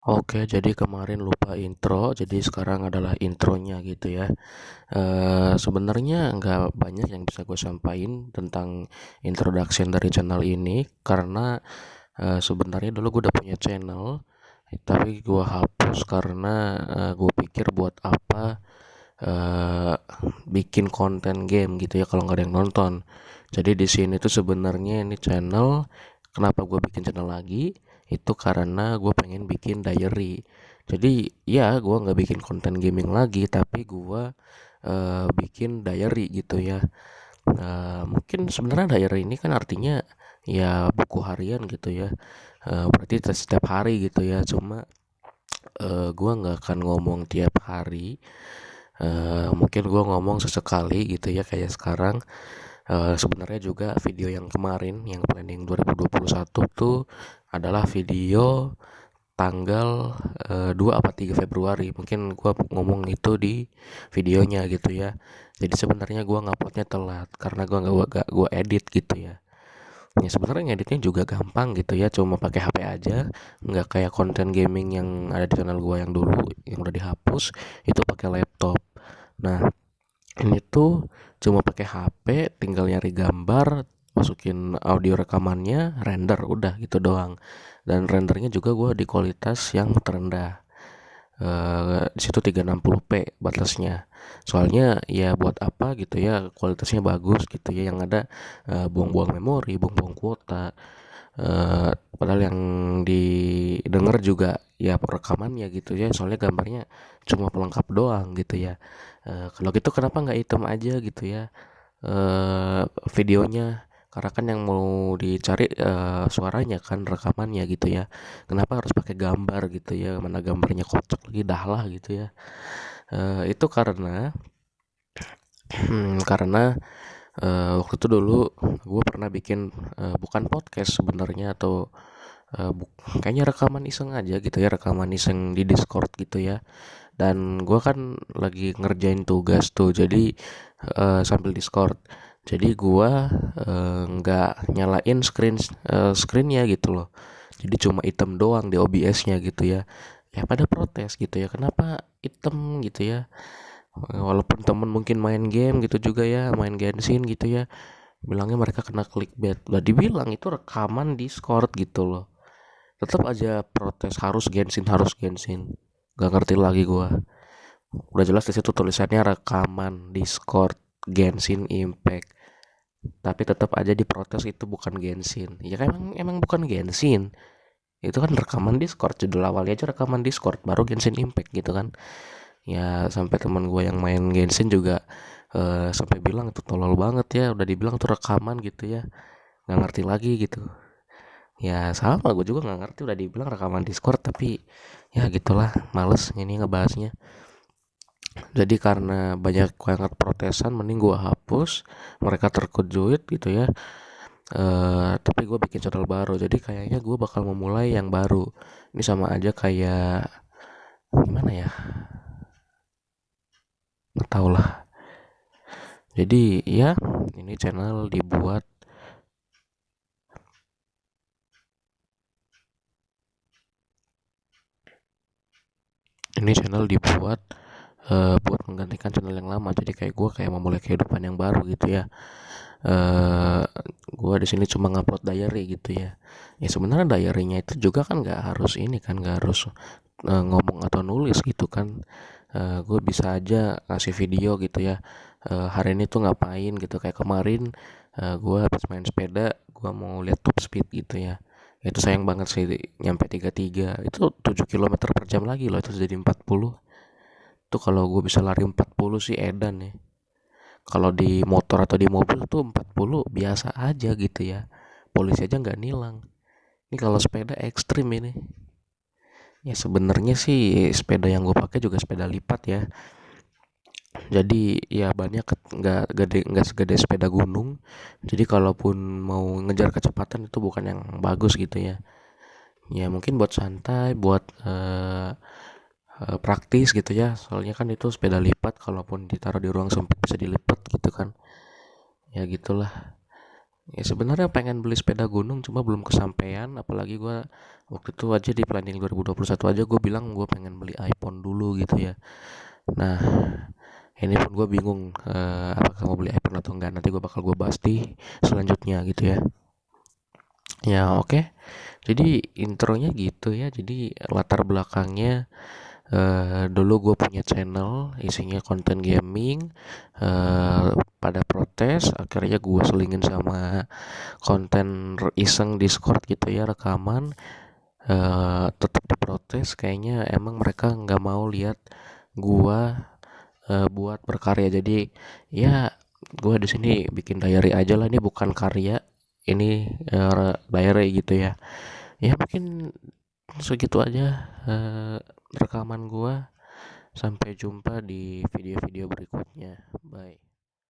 Oke, jadi kemarin lupa intro, jadi sekarang adalah intronya gitu ya. Sebenarnya nggak banyak yang bisa gue sampaikan tentang introduction dari channel ini, karena sebenarnya dulu gue udah punya channel, tapi gue hapus karena gue pikir buat apa eh, bikin konten game gitu ya kalau nggak ada yang nonton. Jadi di sini tuh sebenarnya ini channel, kenapa gue bikin channel lagi? Itu karena gue pengen bikin diary. Jadi ya gue nggak bikin konten gaming lagi, tapi gue bikin diary gitu ya. Mungkin sebenarnya diary ini kan artinya ya buku harian gitu ya. Berarti setiap hari gitu ya. Cuma gue nggak akan ngomong tiap hari. Mungkin gue ngomong sesekali gitu ya kayak sekarang. Sebenarnya juga video yang kemarin yang planning 2021 tuh adalah video tanggal 2 apa 3 Februari. Mungkin gua ngomong itu di videonya gitu ya. Jadi sebenarnya gua nguploadnya telat karena gua edit gitu ya. Ya sebenarnya ngeditnya juga gampang gitu ya, cuma pakai HP aja, nggak kayak konten gaming yang ada di channel gua yang dulu yang udah dihapus, itu pakai laptop. Nah, ini tuh cuma pakai HP, tinggal nyari gambar, masukin audio rekamannya, render, udah gitu doang. Dan rendernya juga gue di kualitas yang terendah. Di situ 360p batasnya. Soalnya ya buat apa gitu ya, kualitasnya bagus gitu ya, yang ada buang-buang memori, buang-buang kuota. Padahal yang didengar juga ya rekamannya gitu ya, soalnya gambarnya cuma pelengkap doang gitu ya. Kalau gitu kenapa nggak item aja gitu ya eh videonya, karena kan yang mau dicari suaranya kan, rekamannya gitu ya. Kenapa harus pakai gambar gitu ya, mana gambarnya kocak lagi, dah lah gitu ya. Itu karena karena waktu itu dulu gue pernah bikin bukan podcast sebenarnya, atau kayaknya rekaman iseng aja gitu ya, rekaman iseng di Discord gitu ya. Dan gue kan lagi ngerjain tugas tuh, jadi sambil Discord. Jadi gue nggak nyalain screennya gitu loh. Jadi cuma item doang di OBS-nya gitu ya. Ya pada protes gitu ya, kenapa item gitu ya. Walaupun temen mungkin main game gitu juga ya, main Genshin gitu ya, bilangnya mereka kena clickbait. Udah dibilang itu rekaman Discord gitu loh. Tetap aja protes, harus Genshin, harus Genshin. Gak ngerti lagi gua. Udah jelas di situ tulisannya rekaman Discord Genshin Impact, tapi tetap aja diprotes itu bukan Genshin. Ya kan emang bukan Genshin. Itu kan rekaman Discord, judul awalnya aja rekaman Discord, baru Genshin Impact gitu kan. Ya sampai teman gue yang main Genshin juga sampai bilang itu tolol banget ya, udah dibilang tuh rekaman gitu ya, nggak ngerti lagi gitu. Ya sama, gue juga nggak ngerti, udah dibilang rekaman Discord, tapi ya gitulah, males ini ngebahasnya. Jadi karena banyak banget protesan, mending gue hapus, mereka terkejut gitu ya. Tapi gue bikin channel baru, jadi kayaknya gue bakal memulai yang baru. Ini sama aja kayak gimana ya, nggak tau lah. Jadi ya ini channel dibuat, buat menggantikan channel yang lama. Jadi kayak gue kayak memulai kehidupan yang baru gitu ya. eh gue di sini cuma ngupload diary gitu ya. Ya sebenarnya diarynya itu juga kan nggak harus ini kan, nggak harus ngomong atau nulis gitu kan. Gue bisa aja ngasih video gitu ya. Hari ini tuh ngapain gitu, kayak kemarin gue habis main sepeda, gue mau lihat top speed gitu ya. Itu sayang banget sih, nyampe 33 itu 7 kilometer per jam lagi loh, itu jadi 40. Tuh kalau gue bisa lari 40 sih edan ya. Kalau di motor atau di mobil tuh 40 biasa aja gitu ya. Polisi aja nggak nilang. Ini kalau sepeda ekstrim ini. Ya sebenarnya sih sepeda yang gue pakai juga sepeda lipat ya. Jadi ya bannya nggak segede sepeda gunung. Jadi kalaupun mau ngejar kecepatan itu bukan yang bagus gitu ya. Ya mungkin buat santai, buat praktis gitu ya. Soalnya kan itu sepeda lipat, kalaupun ditaruh di ruang sempit bisa dilipat gitu kan. Ya gitulah. Ya sebenarnya pengen beli sepeda gunung cuma belum kesampaian, apalagi gue waktu itu aja di planning 2021 aja gue bilang gue pengen beli iPhone dulu gitu ya. Nah, ini pun gue bingung apakah mau beli iPhone atau enggak. Nanti gue bahas di selanjutnya gitu ya. Ya oke. Jadi intronya gitu ya. Jadi latar belakangnya dulu gue punya channel isinya konten gaming. Pada protes, akhirnya gue selingin sama konten iseng Discord gitu ya, rekaman. Tetap diprotes. Kayaknya emang mereka nggak mau lihat gue buat berkarya. Jadi ya gue di sini bikin diary aja lah, ini bukan karya, ini diary gitu ya. Ya mungkin segitu aja rekaman gue. Sampai jumpa di video-video berikutnya. Bye.